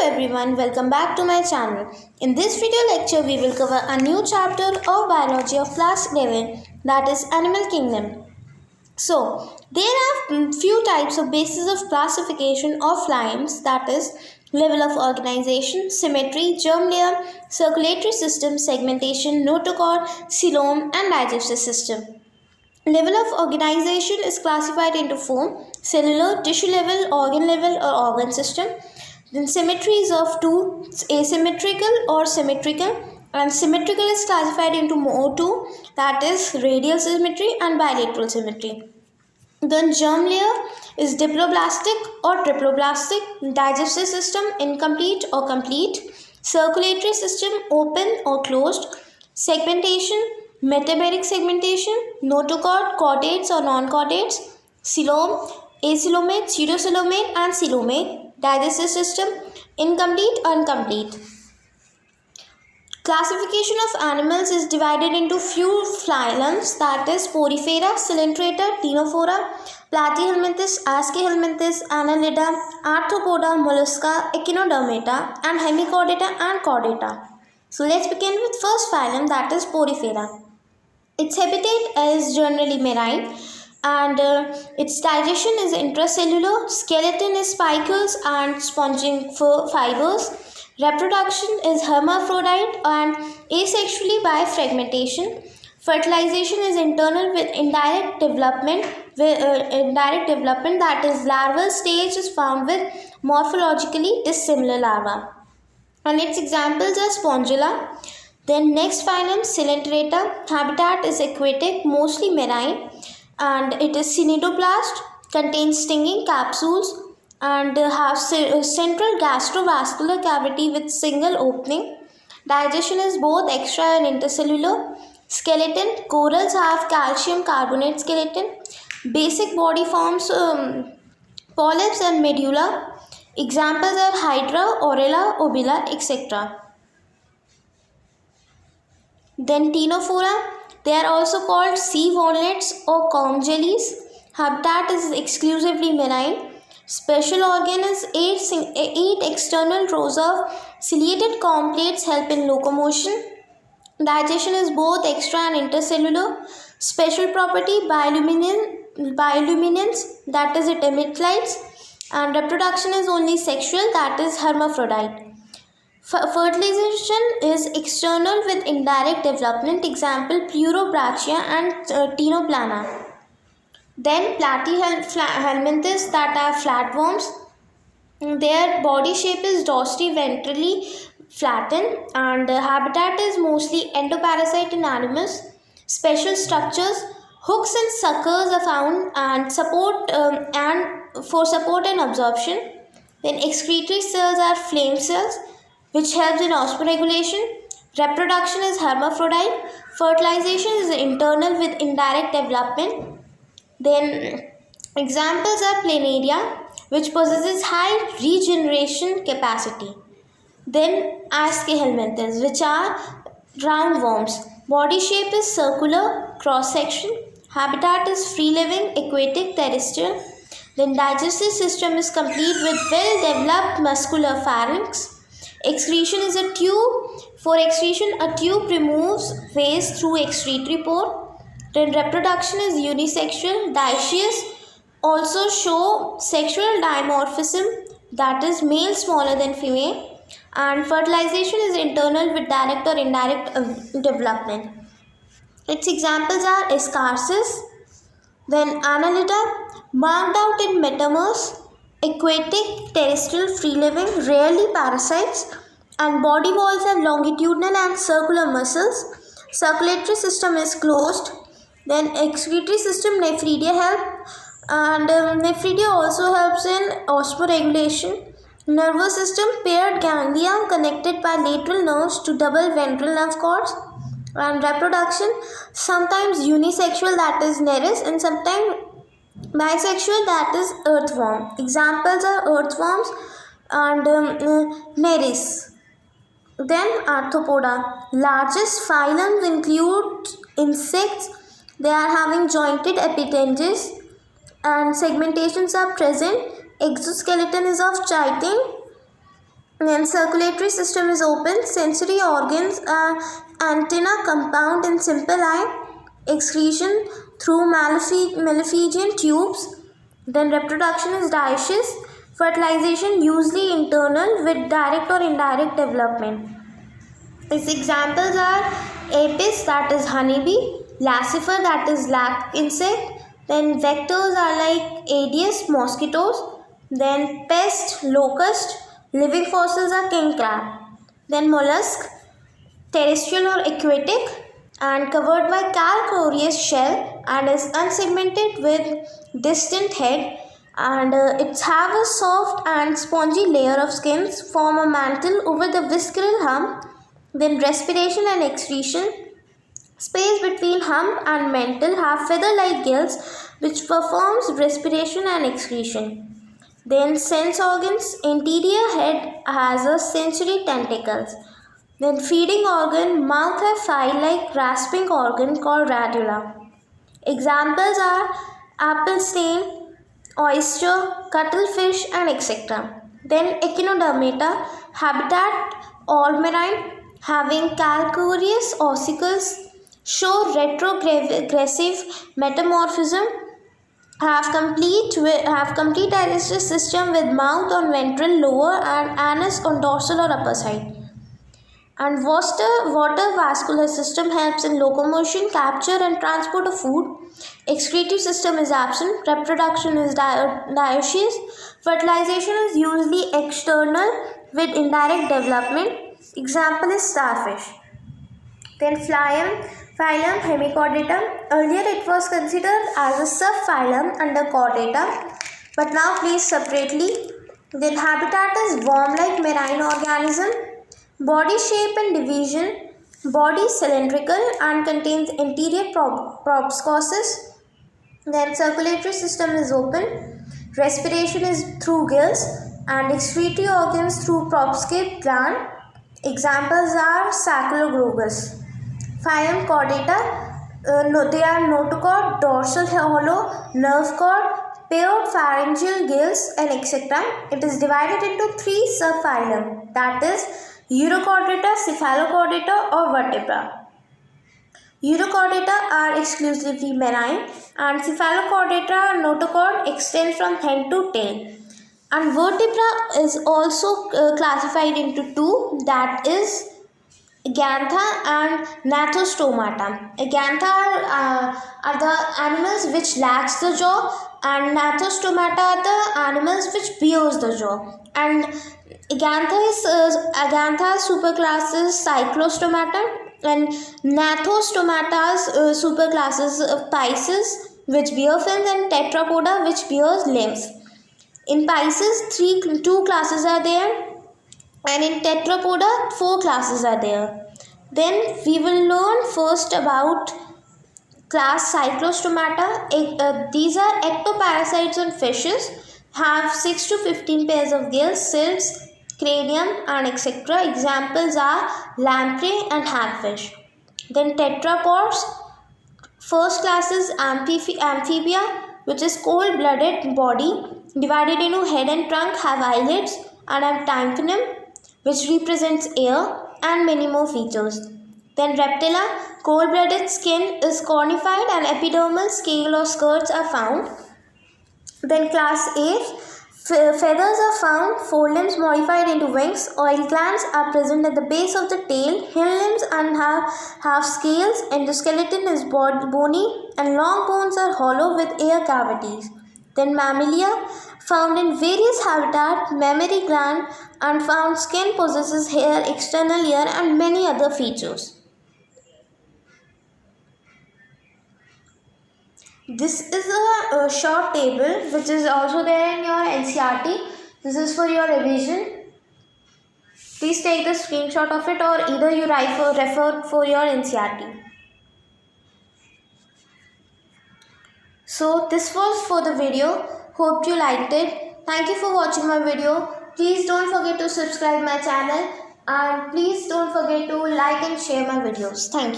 everyone, welcome back to my channel. In this video lecture, we will cover a new chapter of biology of class 11, that is Animal Kingdom. So, there are few types of basis of classification of limbs, that is level of organization, symmetry, germ layer, circulatory system, segmentation, notochord, coelom and digestive system. Level of organization is classified into four: cellular, tissue level, organ level or organ system. Then symmetry is of two: asymmetrical or symmetrical, and symmetrical is classified into more two, that is radial symmetry and bilateral symmetry. Then germ layer is diploblastic or triploblastic, digestive system incomplete or complete, circulatory system open or closed, segmentation, metabolic segmentation, notochord, chordates or non-chordates, coelom, acoelomate, pseudocoelomate and coelomate, digestive system incomplete, incomplete. Classification of animals is divided into few phylums, that is Porifera, Coelenterata, Ctenophora, Platyhelminthes, Aschelminthes, Annelida, Arthropoda, Mollusca, Echinodermata and Hemichordata and Chordata. So let's begin with first phylum, that is Porifera. Its habitat is generally marine and its digestion is intracellular, skeleton is spicles and sponging fibers. Reproduction is hermaphrodite and asexually by fragmentation. Fertilization is internal with indirect development. That is larval stage is found with morphologically dissimilar larvae. And its examples are Spongilla. Then next phylum Coelenterata. Habitat is aquatic, mostly marine, and it is cnidoplast, contains stinging capsules and has central gastrovascular cavity with single opening. Digestion is both extra and intercellular. Skeleton, corals have calcium carbonate skeleton. Basic body forms polyps and medulla. Examples are Hydra, Orella, Obila, etc. Then Ctenophora, they are also called sea walnuts or comb jellies. Habitat is exclusively marine. Special organ is 8 external rows of ciliated comb plates help in locomotion. Digestion is both extra and intercellular. Special property bioluminescence, that is it emits lights, and reproduction is only sexual, that is hermaphrodite. Fertilization is external with indirect development, example Pleurobrachia and Ctenoplana. Then Platyhelminthes, that are flatworms. Their body shape is dorsally-ventrally flattened and habitat is mostly endoparasite in animals. Special structures, hooks and suckers are found and for support and absorption. Then excretory cells are flame cells, which helps in osmoregulation. Reproduction is hermaphrodite. Fertilization is internal with indirect development. Then examples are Planaria, which possesses high regeneration capacity. Then Aschelminthes, which are roundworms. Body shape is circular, cross section. Habitat is free living, aquatic, terrestrial. Then digestive system is complete with well developed muscular pharynx. Excretion is a tube. For excretion, a tube removes waste through excretory pore. Then reproduction is unisexual. Dioecious also show sexual dimorphism, that is male smaller than female. And fertilization is internal with direct or indirect development. Its examples are Escarsis, then Annelida, marked out in metamers, aquatic, terrestrial, free living, rarely parasites, and body walls have longitudinal and circular muscles. Circulatory system is closed. Then excretory system, nephridia help, and nephridia also helps in osmoregulation. Nervous system, paired ganglia connected by lateral nerves to double ventral nerve cords. And reproduction, sometimes unisexual, that is Nereis, and sometimes bisexual, that is earthworm. Examples are earthworms and Nereis. Then Arthropoda. Largest phylums include insects. They are having jointed appendages and segmentations are present. Exoskeleton is of chitin Then circulatory system is open. Sensory organs are antenna compound in simple eye. Excretion through malaphigian tubes. Then reproduction is dioecious. Fertilization usually internal with direct or indirect development. Its examples are apis, that is honeybee, lacifer, that is lac insect. Then vectors are like Aedes, mosquitoes. Then pest, locust. Living fossils are king crab. Then mollusk, terrestrial or aquatic, and covered by calcareous shell and is unsegmented with distant head, and it have a soft and spongy layer of skins form a mantle over the visceral hump. Then respiration and excretion. Space between hump and mantle have feather-like gills which performs respiration and excretion. Then sense organs. Interior head has a sensory tentacles. Then feeding organ. Mouth have file-like rasping organ called radula. Examples are apple snail, oyster, cuttlefish, and etc. Then echinodermata. Habitat all marine, having calcareous ossicles, show retrogressive metamorphism, have complete digestive system with mouth on ventral lower and anus on dorsal or upper side. And water vascular system helps in locomotion, capture and transport of food. Excretory system is absent. Reproduction is dioecious. Fertilization is usually external with indirect development. Example is starfish. Then phylum Hemichordata. Earlier it was considered as a subphylum under Chordata, but now placed separately. Then habitat is worm-like marine organism. Body shape and division. Body cylindrical and contains anterior proboscis. Then circulatory system is open. Respiration is through gills and excretory organs through proboscis gland. Examples are Sacculogrugus. Phylum Chordata, they are notochord, dorsal hollow, nerve cord, paired pharyngeal gills, and etc. It is divided into three subphylum, that is Urochordata, Cephalochordata, or Vertebra. Urochordata are exclusively marine, and Cephalochordata notochord extends from head to tail. And vertebra is also classified into two, that is Agantha and Gnathostomata. Agantha are the animals which lacks the jaw, and Gnathostomata are the animals which bears the jaw. And Agantha superclasses Cyclostomata, and Gnathostomata's superclasses Pisces, which bear fins, and Tetrapoda, which bears limbs. In Pisces, two classes are there, and in Tetrapoda, 4 classes are there. Then we will learn first about class Cyclostomata. These are ectoparasites on fishes, have 6 to 15 pairs of gills, sills, cranium, and etc. Examples are lamprey and hagfish. Then tetrapods. First class is amphibia, which is cold-blooded body, divided into head and trunk, have eyelids, and have tympanum, which represents air, and many more features. Then reptila, cold-blooded skin is cornified and epidermal scale or skirts are found. Then class A, feathers are found, forelimbs modified into wings, oil glands are present at the base of the tail, hind limbs and have scales, endoskeleton is bony, and long bones are hollow with air cavities. Then mammalia, found in various habitats, mammary gland, and found skin, possesses hair, external ear, and many other features. This is a short table which is also there in your NCERT. This is for your revision. Please take the screenshot of it, or either you refer for your NCERT. So this was for the video. Hope you liked it. Thank you for watching my video. Please don't forget to subscribe my channel, and please don't forget to like and share my videos. Thank you.